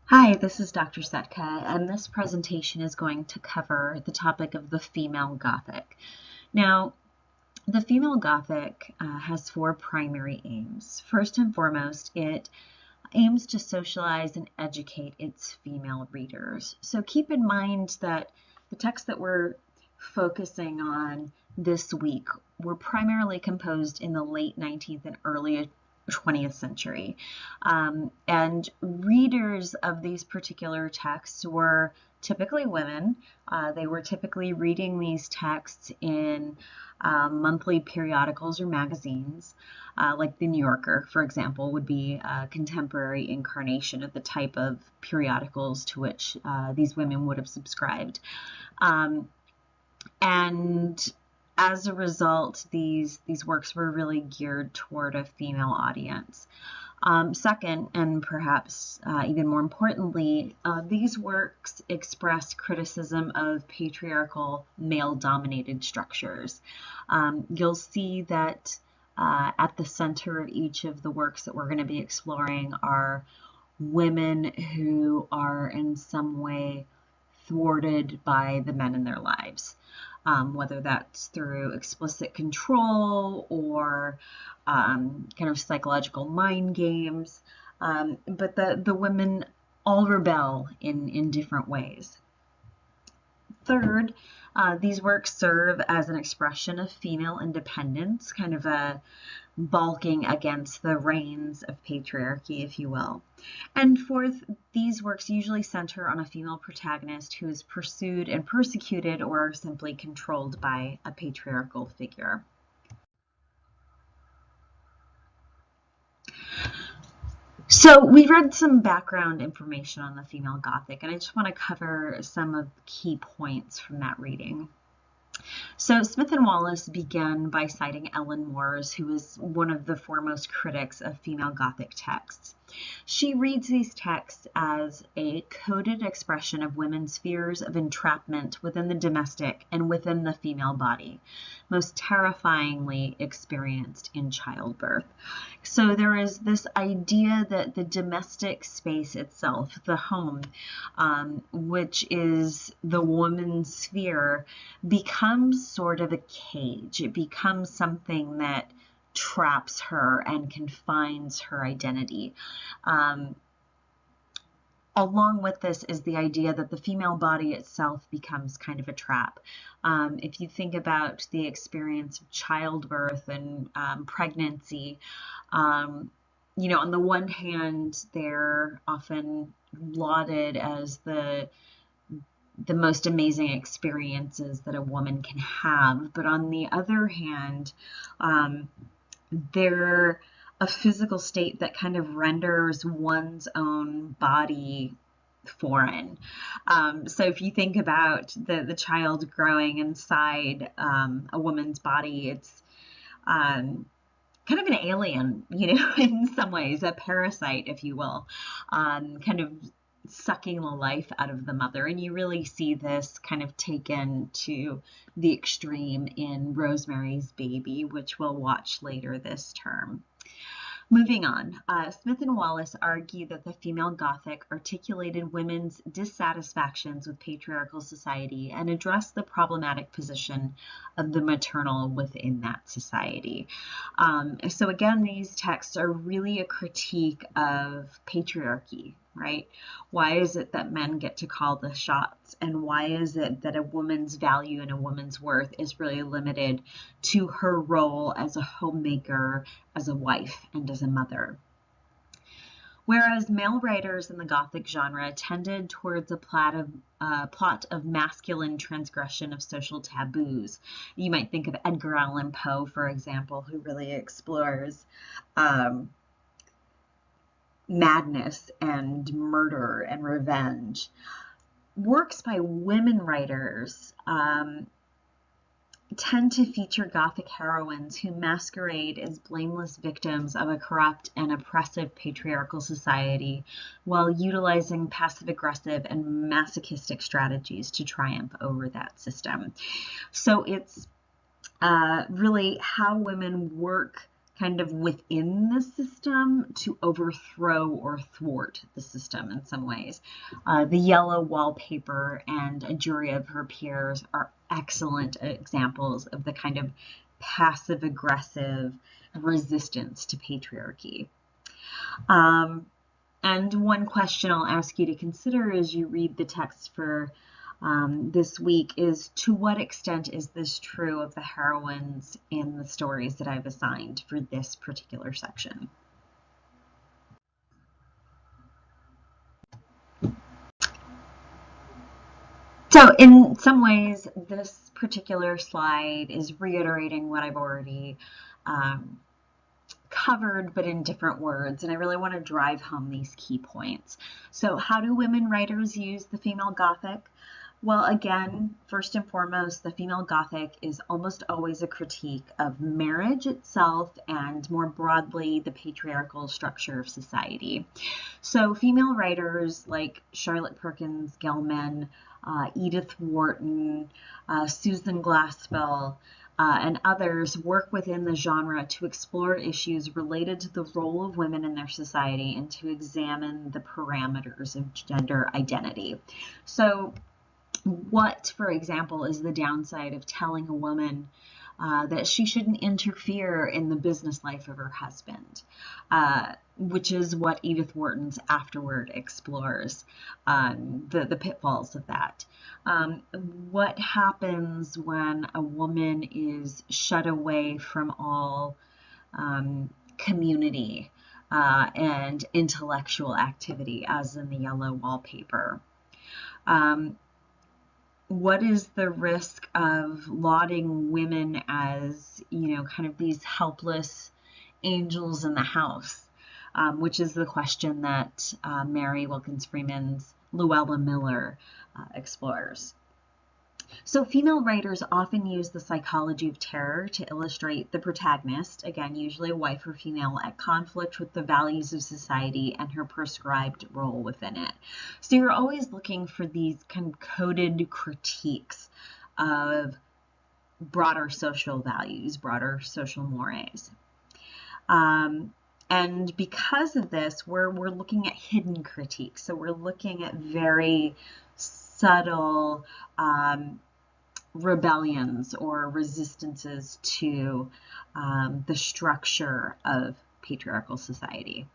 Hi, this is Dr. Setka, and this presentation is going to cover the topic of the female Gothic. Now, the female Gothic has four primary aims. First and foremost, it aims to socialize and educate its female readers. So keep in mind that the texts that we're focusing on this week were primarily composed in the late 19th and early 20th century. And readers of these particular texts were typically women. They were typically reading these texts in monthly periodicals or magazines, like the New Yorker, for example, would be a contemporary incarnation of the type of periodicals to which these women would have subscribed. And as a result, these works were really geared toward a female audience. Second, and perhaps even more importantly, these works express criticism of patriarchal male-dominated structures. You'll see that at the center of each of the works that we're going to be exploring are women who are in some way thwarted by the men in their lives. Whether that's through explicit control or kind of psychological mind games. But the women all rebel in different ways. Third, these works serve as an expression of female independence, kind of a balking against the reigns of patriarchy, if you will. And fourth, these works usually center on a female protagonist who is pursued and persecuted or simply controlled by a patriarchal figure. So we read some background information on the female Gothic, and I just want to cover some of the key points from that reading. So Smith and Wallace began by citing Ellen Moores, who is one of the foremost critics of female Gothic texts. She reads these texts as a coded expression of women's fears of entrapment within the domestic and within the female body, most terrifyingly experienced in childbirth. So there is this idea that the domestic space itself, the home, which is the woman's sphere, becomes sort of a cage. It becomes something that traps her and confines her identity. Along with this is the idea that the female body itself becomes kind of a trap. If you think about the experience of childbirth and pregnancy, on the one hand, they're often lauded as the most amazing experiences that a woman can have. But on the other hand, they're a physical state that kind of renders one's own body foreign. So if you think about the child growing inside a woman's body, it's kind of an alien, in some ways, a parasite, if you will, kind of sucking the life out of the mother. And you really see this kind of taken to the extreme in Rosemary's Baby, which we'll watch later this term. Moving on, Smith and Wallace argue that the female Gothic articulated women's dissatisfactions with patriarchal society and addressed the problematic position of the maternal within that society. So again, these texts are really a critique of patriarchy, right? Why is it that men get to call the shots? And why is it that a woman's value and a woman's worth is really limited to her role as a homemaker, as a wife, and as a mother? Whereas male writers in the Gothic genre tended towards a plot of masculine transgression of social taboos. You might think of Edgar Allan Poe, for example, who really explores madness and murder and revenge. Works by women writers tend to feature Gothic heroines who masquerade as blameless victims of a corrupt and oppressive patriarchal society while utilizing passive-aggressive and masochistic strategies to triumph over that system. So it's really how women work kind of within the system to overthrow or thwart the system in some ways. The Yellow Wallpaper and A Jury of Her Peers are excellent examples of the kind of passive-aggressive resistance to patriarchy. And one question I'll ask you to consider as you read the text for this week is, to what extent is this true of the heroines in the stories that I've assigned for this particular section? So in some ways, this particular slide is reiterating what I've already covered, but in different words, and I really want to drive home these key points. So how do women writers use the female Gothic? Well, again, first and foremost, the female Gothic is almost always a critique of marriage itself and more broadly the patriarchal structure of society. So female writers like Charlotte Perkins Gilman, Edith Wharton, Susan Glassell, and others work within the genre to explore issues related to the role of women in their society and to examine the parameters of gender identity. So what, for example, is the downside of telling a woman that she shouldn't interfere in the business life of her husband, which is what Edith Wharton's Afterward explores, the pitfalls of that. What happens when a woman is shut away from all community and intellectual activity, as in the Yellow Wallpaper? What is the risk of lauding women as, kind of these helpless angels in the house, which is the question that Mary Wilkins Freeman's Luella Miller explores. So female writers often use the psychology of terror to illustrate the protagonist, again, usually a wife or female, at conflict with the values of society and her prescribed role within it. So you're always looking for these kind of coded critiques of broader social values, broader social mores. And because of this, we're looking at hidden critiques. So we're looking at very subtle rebellions or resistances to the structure of patriarchal society.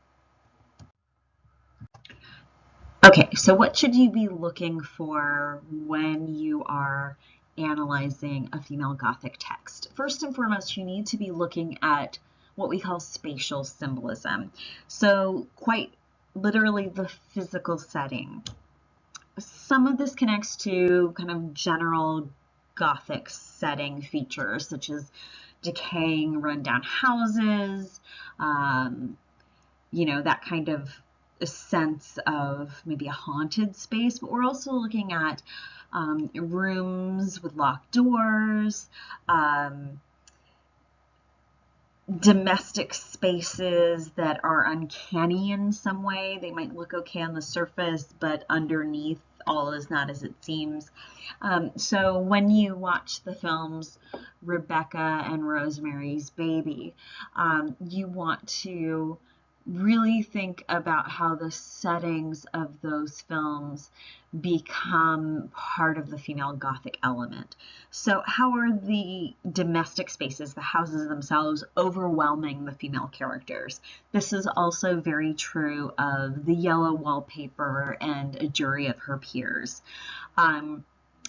Okay, so what should you be looking for when you are analyzing a female Gothic text? First and foremost, you need to be looking at what we call spatial symbolism. So quite literally the physical setting. Some of this connects to kind of general Gothic setting features, such as decaying, rundown houses, that kind of a sense of maybe a haunted space, but we're also looking at rooms with locked doors, domestic spaces that are uncanny in some way. They might look okay on the surface, but underneath all is not as it seems. So when you watch the films Rebecca and Rosemary's Baby, you want to really think about how the settings of those films become part of the female Gothic element. So how are the domestic spaces, the houses themselves, overwhelming the female characters? This is also very true of the Yellow Wallpaper and A Jury of Her Peers.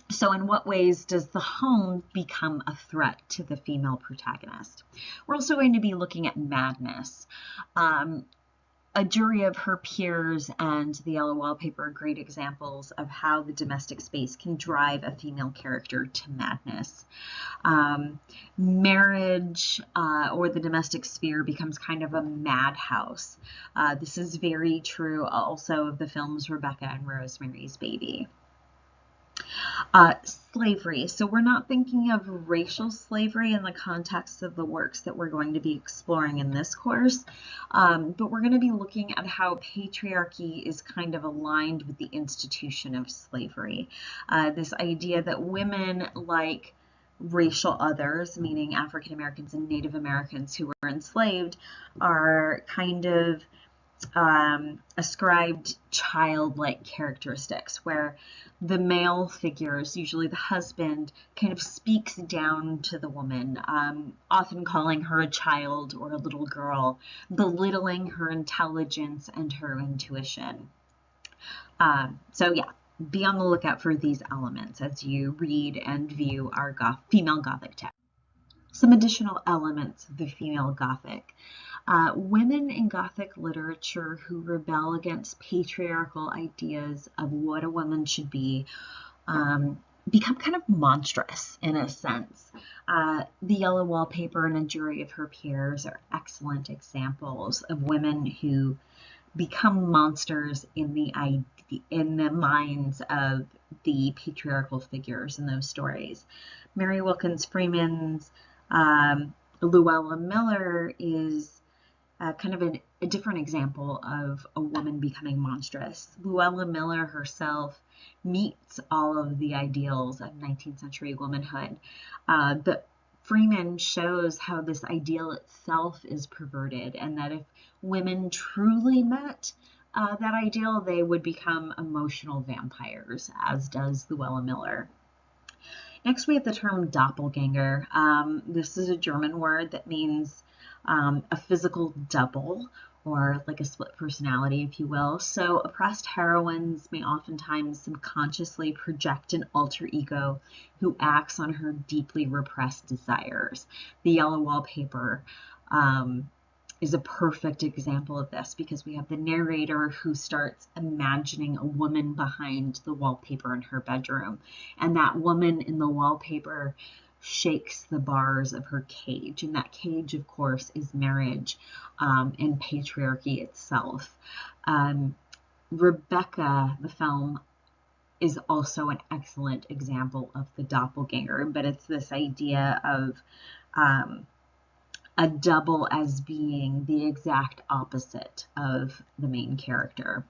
So in what ways does the home become a threat to the female protagonist? We're also going to be looking at madness. A Jury of Her Peers and the Yellow Wallpaper are great examples of how the domestic space can drive a female character to madness. Marriage or the domestic sphere becomes kind of a madhouse. This is very true also of the films Rebecca and Rosemary's Baby. Slavery. So we're not thinking of racial slavery in the context of the works that we're going to be exploring in this course, but we're going to be looking at how patriarchy is kind of aligned with the institution of slavery. This idea that women, like racial others, meaning African Americans and Native Americans who were enslaved, are kind of ascribed childlike characteristics, where the male figures, usually the husband, kind of speaks down to the woman, often calling her a child or a little girl, belittling her intelligence and her intuition. So yeah, be on the lookout for these elements as you read and view our female Gothic text. Some additional elements of the female Gothic. Women in Gothic literature who rebel against patriarchal ideas of what a woman should be become kind of monstrous in a sense. The Yellow Wallpaper and A Jury of Her Peers are excellent examples of women who become monsters in the minds of the patriarchal figures in those stories. Mary Wilkins Freeman's Luella Miller is kind of a different example of a woman becoming monstrous. Luella Miller herself meets all of the ideals of 19th century womanhood, but Freeman shows how this ideal itself is perverted, and that if women truly met that ideal, they would become emotional vampires, as does Luella Miller. Next, we have the term doppelganger. This is a German word that means a physical double, or like a split personality, if you will. So oppressed heroines may oftentimes subconsciously project an alter ego who acts on her deeply repressed desires. The Yellow Wallpaper is a perfect example of this, because we have the narrator who starts imagining a woman behind the wallpaper in her bedroom, and that woman in the wallpaper shakes the bars of her cage, and that cage, of course, is marriage and patriarchy itself. Rebecca, the film, is also an excellent example of the doppelganger, but it's this idea of a double as being the exact opposite of the main character.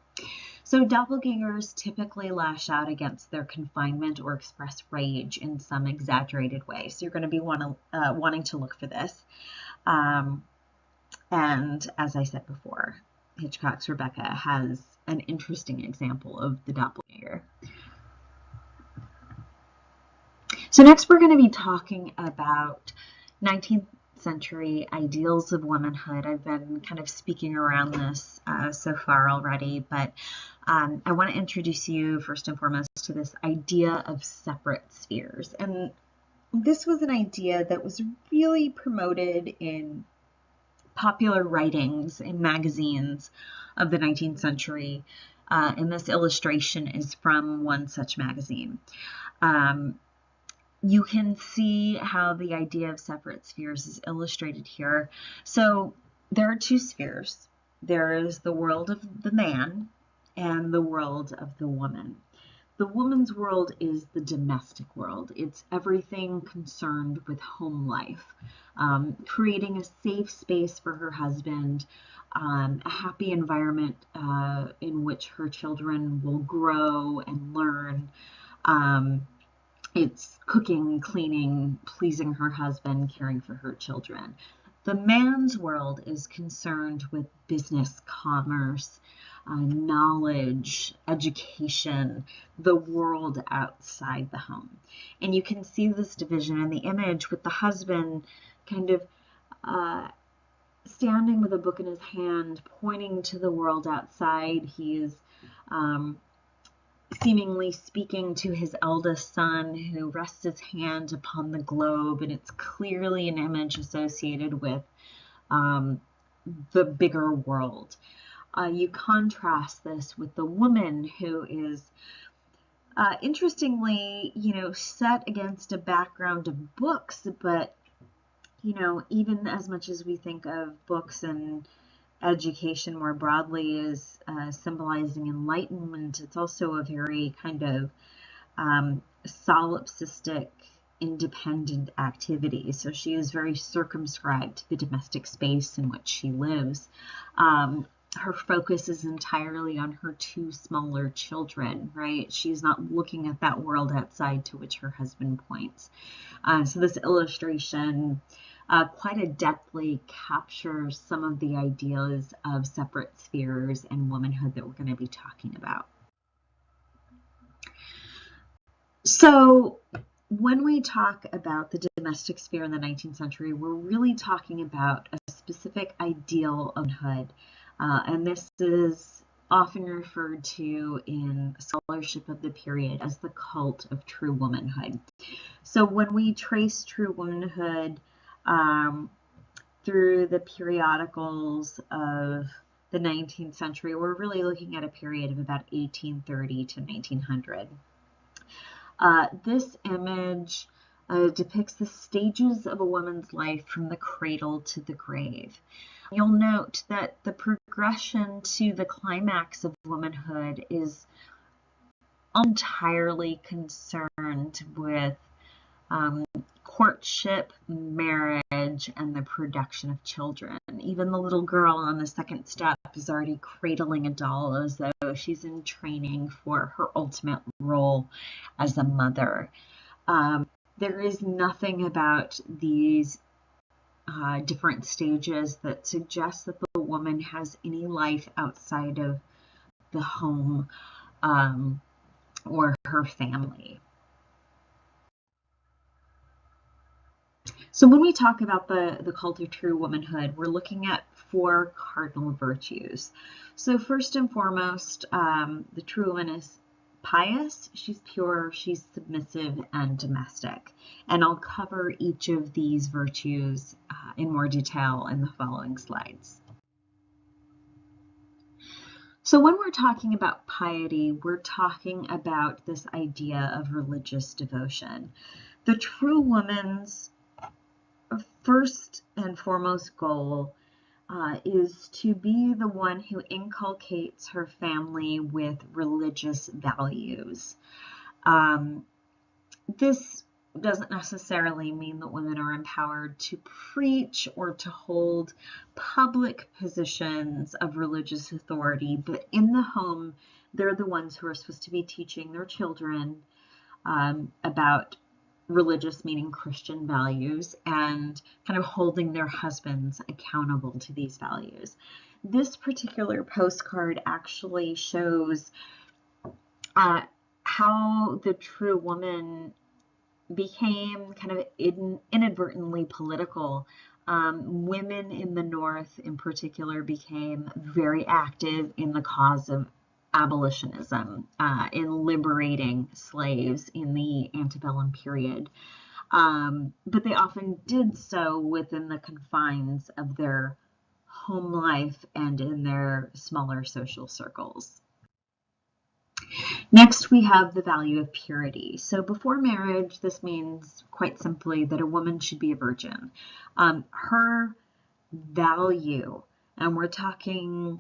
So doppelgangers typically lash out against their confinement or express rage in some exaggerated way. So you're going to be wanting to look for this. And as I said before, Hitchcock's Rebecca has an interesting example of the doppelganger. So next we're going to be talking about 19th century ideals of womanhood. I've been kind of speaking around this so far already, but I want to introduce you first and foremost to this idea of separate spheres. And this was an idea that was really promoted in popular writings in magazines of the 19th century. And this illustration is from one such magazine. You can see how the idea of separate spheres is illustrated here. So there are two spheres. There is the world of the man and the world of the woman. The woman's world is the domestic world. It's everything concerned with home life, creating a safe space for her husband, a happy environment in which her children will grow and learn. It's cooking, cleaning, pleasing her husband, caring for her children. The man's world is concerned with business, commerce, knowledge, education, the world outside the home. And you can see this division in the image with the husband kind of standing with a book in his hand, pointing to the world outside. He is seemingly speaking to his eldest son, who rests his hand upon the globe, and it's clearly an image associated with the bigger world. You contrast this with the woman, who is interestingly, set against a background of books, but even as much as we think of books and education more broadly as symbolizing enlightenment, it's also a very kind of solipsistic, independent activity. So she is very circumscribed to the domestic space in which she lives. her focus is entirely on her two smaller children, right? She's not looking at that world outside to which her husband points. So this illustration quite adeptly captures some of the ideas of separate spheres and womanhood that we're going to be talking about. So when we talk about the domestic sphere in the 19th century, we're really talking about a specific ideal of womanhood. And this is often referred to in scholarship of the period as the cult of true womanhood. So when we trace true womanhood through the periodicals of the 19th century, we're really looking at a period of about 1830 to 1900. This image depicts the stages of a woman's life from the cradle to the grave. You'll note that the progression to the climax of womanhood is entirely concerned with courtship, marriage, and the production of children. Even the little girl on the second step is already cradling a doll as though she's in training for her ultimate role as a mother. There is nothing about these different stages that suggests that the woman has any life outside of the home or her family. So when we talk about the cult of true womanhood, we're looking at 4 cardinal virtues. So first and foremost, the true woman is pious, she's pure, she's submissive, and domestic. And I'll cover each of these virtues in more detail in the following slides. So when we're talking about piety, we're talking about this idea of religious devotion. The true woman's first and foremost goal is to be the one who inculcates her family with religious values. This doesn't necessarily mean that women are empowered to preach or to hold public positions of religious authority, but in the home, they're the ones who are supposed to be teaching their children about religious, meaning Christian values, and kind of holding their husbands accountable to these values. This particular postcard actually shows how the true woman became kind of inadvertently political. Women in the North in particular became very active in the cause of abolitionism, in liberating slaves in the antebellum period. But they often did so within the confines of their home life and in their smaller social circles. Next, we have the value of purity. So before marriage, this means quite simply that a woman should be a virgin. Her value, and we're talking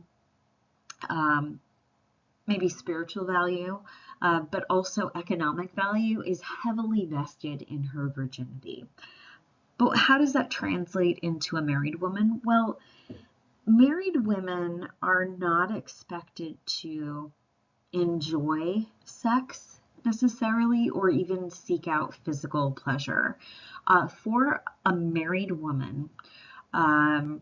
maybe spiritual value, but also economic value, is heavily vested in her virginity. But how does that translate into a married woman? Well, married women are not expected to enjoy sex necessarily or even seek out physical pleasure. For a married woman, the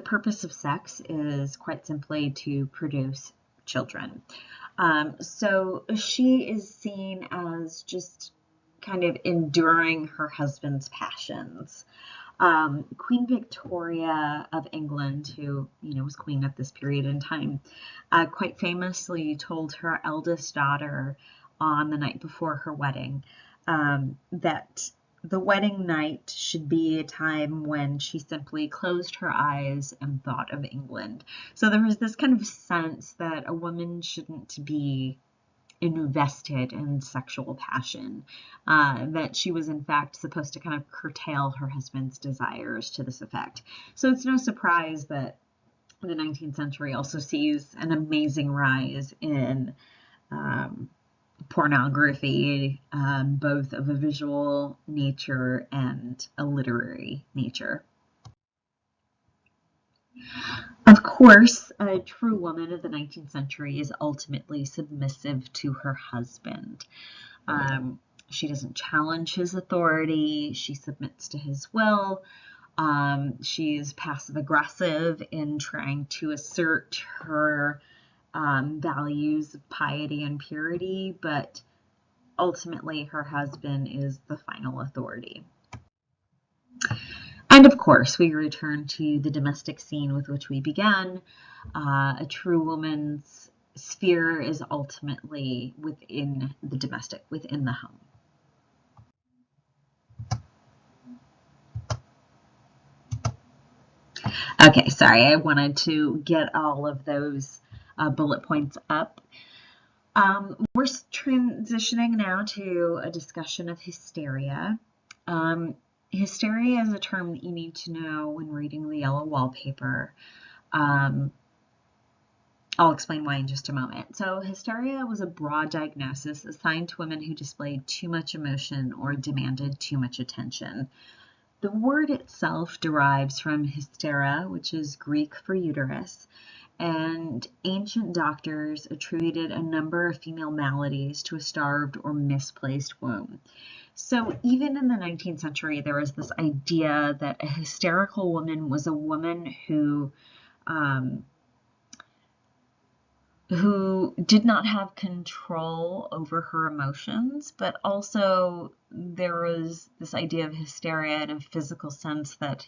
purpose of sex is quite simply to produce children. So she is seen as just kind of enduring her husband's passions. Queen Victoria of England, who was queen at this period in time, quite famously told her eldest daughter on the night before her wedding that the wedding night should be a time when she simply closed her eyes and thought of England. So there was this kind of sense that a woman shouldn't be invested in sexual passion, that she was in fact supposed to kind of curtail her husband's desires to this effect. So it's no surprise that the 19th century also sees an amazing rise in pornography, both of a visual nature and a literary nature. Of course, a true woman of the 19th century is ultimately submissive to her husband. Um, she doesn't challenge his authority, she submits to his will. She's passive aggressive in trying to assert her values of piety and purity, but ultimately her husband is the final authority. And of course, we return to the domestic scene with which we began. A true woman's sphere is ultimately within the domestic, within the home. Okay, sorry, I wanted to get all of those bullet points up. We're transitioning now to a discussion of hysteria. Hysteria is a term that you need to know when reading the yellow wallpaper. I'll explain why in just a moment. So hysteria was a broad diagnosis assigned to women who displayed too much emotion or demanded too much attention. The word itself derives from hystera, which is Greek for uterus, and ancient doctors attributed a number of female maladies to a starved or misplaced womb. So even in the 19th century, there was this idea that a hysterical woman was a woman who did not have control over her emotions, but also there was this idea of hysteria in a physical sense that,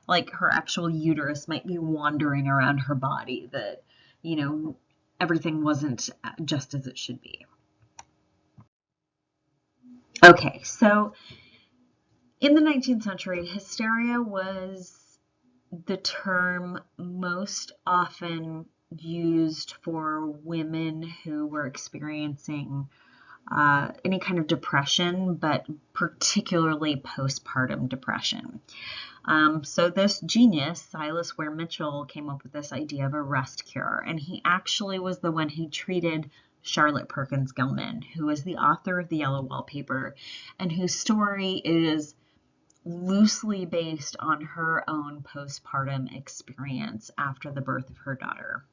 like her actual uterus might be wandering around her body, that, everything wasn't just as it should be. Okay, so in the 19th century, hysteria was the term most often used for women who were experiencing any kind of depression, but particularly postpartum depression. So this genius, Silas Ware Mitchell, came up with this idea of a rest cure, and he actually was the one who treated Charlotte Perkins Gilman, who was the author of the Yellow Wallpaper, and whose story is loosely based on her own postpartum experience after the birth of her daughter.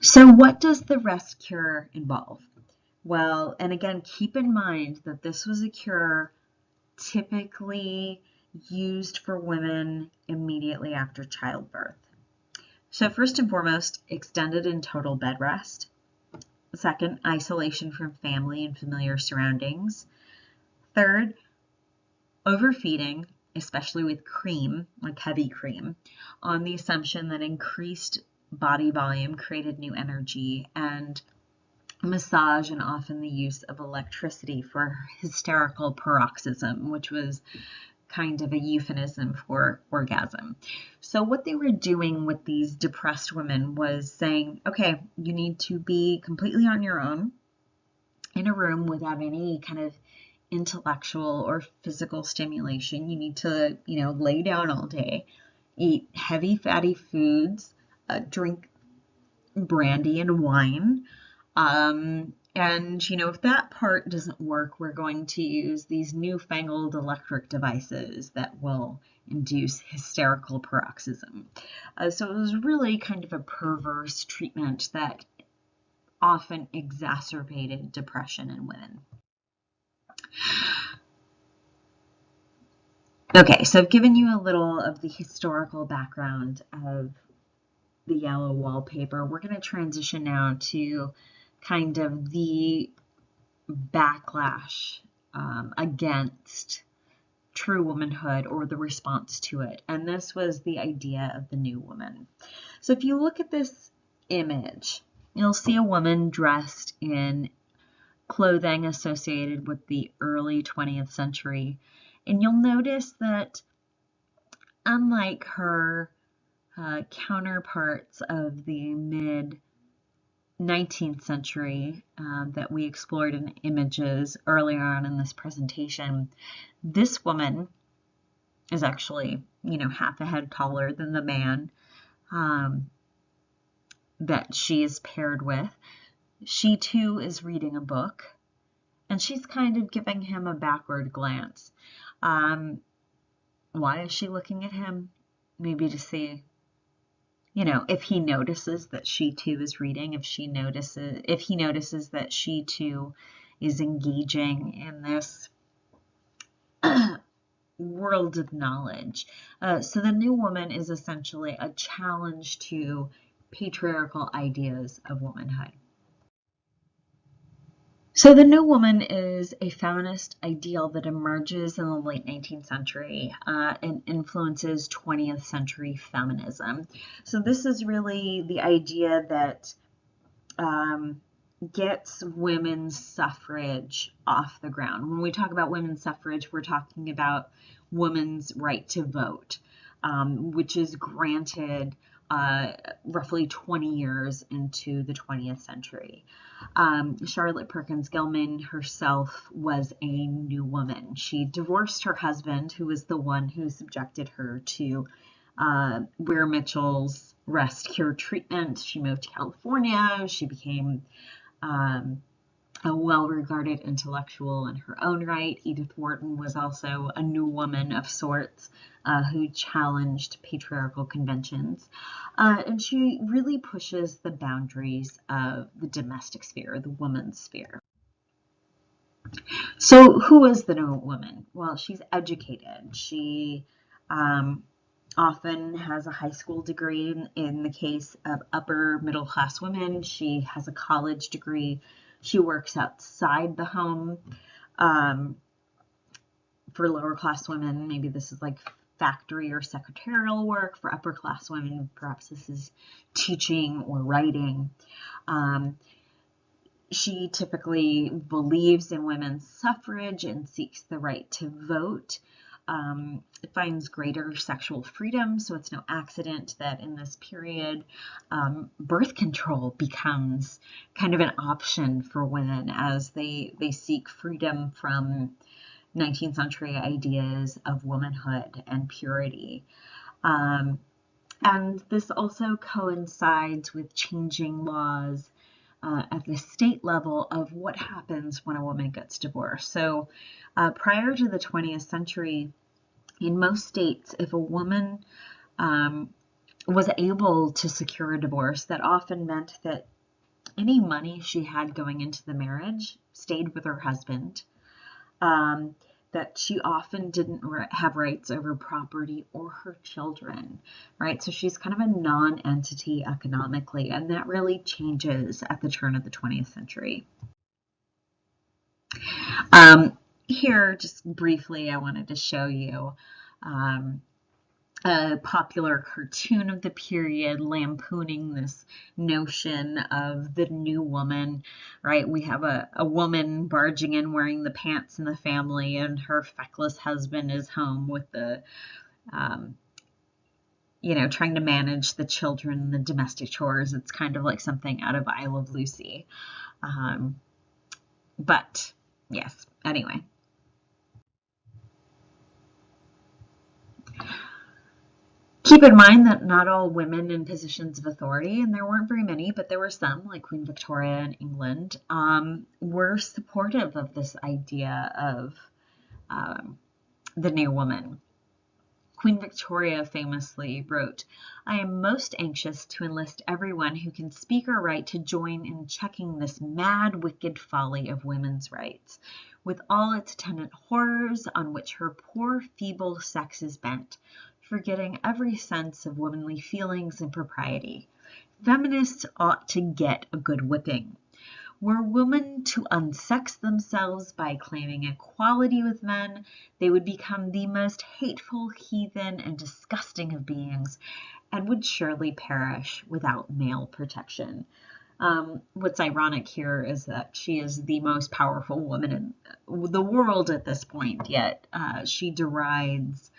So what does the rest cure involve? Well, and again, keep in mind that this was a cure typically used for women immediately after childbirth. So first and foremost, extended and total bed rest. Second, isolation from family and familiar surroundings. Third, overfeeding, especially with cream, like heavy cream, on the assumption that increased body volume created new energy, and massage and often the use of electricity for hysterical paroxysm, which was kind of a euphemism for orgasm. So what they were doing with these depressed women was saying, okay, you need to be completely on your own in a room without any kind of intellectual or physical stimulation. You need to, lay down all day, eat heavy fatty foods, drink brandy and wine. And, if that part doesn't work, we're going to use these newfangled electric devices that will induce hysterical paroxysm. So it was really kind of a perverse treatment that often exacerbated depression in women. Okay, so I've given you a little of the historical background of the Yellow Wallpaper. We're going to transition now to kind of the backlash against true womanhood, or the response to it. And this was the idea of the new woman. So if you look at this image, you'll see a woman dressed in clothing associated with the early 20th century. And you'll notice that unlike her counterparts of the mid 19th century that we explored in images earlier on in this presentation, this woman is actually, half a head taller than the man that she is paired with. She too is reading a book, and she's kind of giving him a backward glance. Why is she looking at him? Maybe to see, you know, if he notices that she too is reading, if he notices that she too is engaging in this world of knowledge. So the new woman is essentially a challenge to patriarchal ideas of womanhood. So the new woman is a feminist ideal that emerges in the late 19th century and influences 20th century feminism. So this is really the idea that gets women's suffrage off the ground. When we talk about women's suffrage, we're talking about women's right to vote, which is granted roughly 20 years into the 20th century. Charlotte Perkins Gilman herself was a new woman. She divorced her husband, who was the one who subjected her to Weir Mitchell's rest cure treatment. She moved to California. She became a well-regarded intellectual in her own right. Edith Wharton was also a new woman of sorts who challenged patriarchal conventions. And she really pushes the boundaries of the domestic sphere, the woman's sphere. So who is the new woman? Well, she's educated. She often has a high school degree. In the case of upper middle class women, she has a college degree. She works outside the home. For lower class women, maybe this is like factory or secretarial work. For upper class women, perhaps this is teaching or writing. She typically believes in women's suffrage and seeks the right to vote. It finds greater sexual freedom, so it's no accident that in this period, birth control becomes kind of an option for women as they seek freedom from 19th century ideas of womanhood and purity. And this also coincides with changing laws at the state level of what happens when a woman gets divorced. So prior to the 20th century, in most states, if a woman was able to secure a divorce, that often meant that any money she had going into the marriage stayed with her husband, that she often didn't have rights over property or her children, right? So she's kind of a non-entity economically, and that really changes at the turn of the 20th century. Here, just briefly, I wanted to show you a popular cartoon of the period lampooning this notion of the new woman, right? We have a woman barging in wearing the pants in the family, and her feckless husband is home with the, trying to manage the children, the domestic chores. It's kind of like something out of I Love Lucy. But yes, anyway. Keep in mind that not all women in positions of authority, and there weren't very many, but there were some, like Queen Victoria in England, were supportive of this idea of the new woman. Queen Victoria famously wrote, "I am most anxious to enlist everyone who can speak or write to join in checking this mad, wicked folly of women's rights, with all its attendant horrors on which her poor, feeble sex is bent, forgetting every sense of womanly feelings and propriety. Feminists ought to get a good whipping. Were women to unsex themselves by claiming equality with men, they would become the most hateful, heathen, and disgusting of beings, and would surely perish without male protection." What's ironic here is that she is the most powerful woman in the world at this point, yet she derides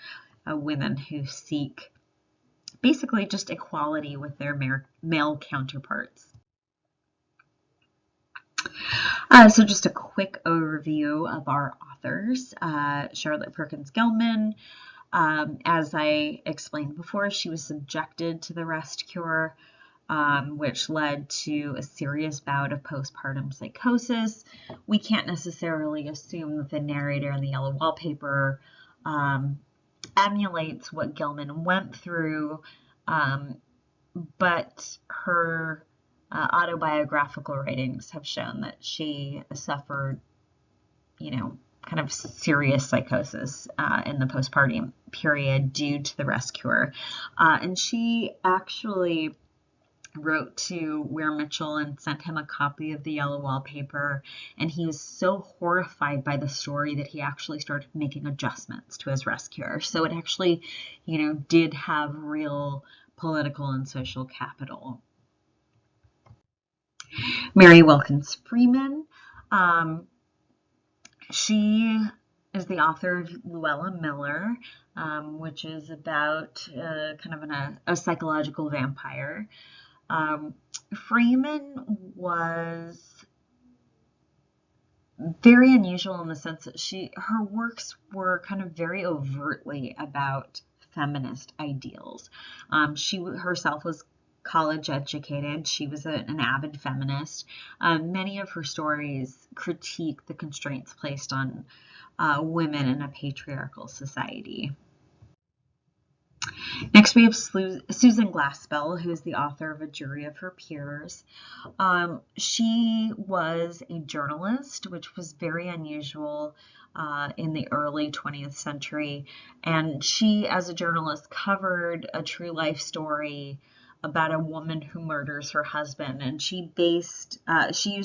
women who seek basically just equality with their male counterparts. So just a quick overview of our authors. Charlotte Perkins Gilman, as I explained before, she was subjected to the rest cure, which led to a serious bout of postpartum psychosis. We can't necessarily assume that the narrator in the yellow wallpaper emulates what Gilman went through, but her autobiographical writings have shown that she suffered, kind of serious psychosis in the postpartum period due to the rescuer. And she actually wrote to Weir Mitchell and sent him a copy of the yellow wallpaper, and he was so horrified by the story that he actually started making adjustments to his rescuer. So it actually, did have real political and social capital. Mary Wilkins Freeman, she is the author of Luella Miller, which is about kind of a psychological vampire. Freeman was very unusual in the sense that her works were kind of very overtly about feminist ideals. She herself was college educated. She was an avid feminist. Many of her stories critique the constraints placed on women in a patriarchal society. Next, we have Susan Glaspell, who is the author of A Jury of Her Peers. She was a journalist, which was very unusual in the early 20th century. And she, as a journalist, covered a true life story about a woman who murders her husband. And she used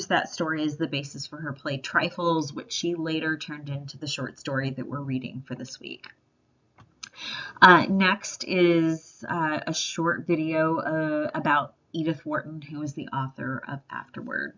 that story as the basis for her play Trifles, which she later turned into the short story that we're reading for this week. Next is a short video about Edith Wharton, who is the author of Afterward.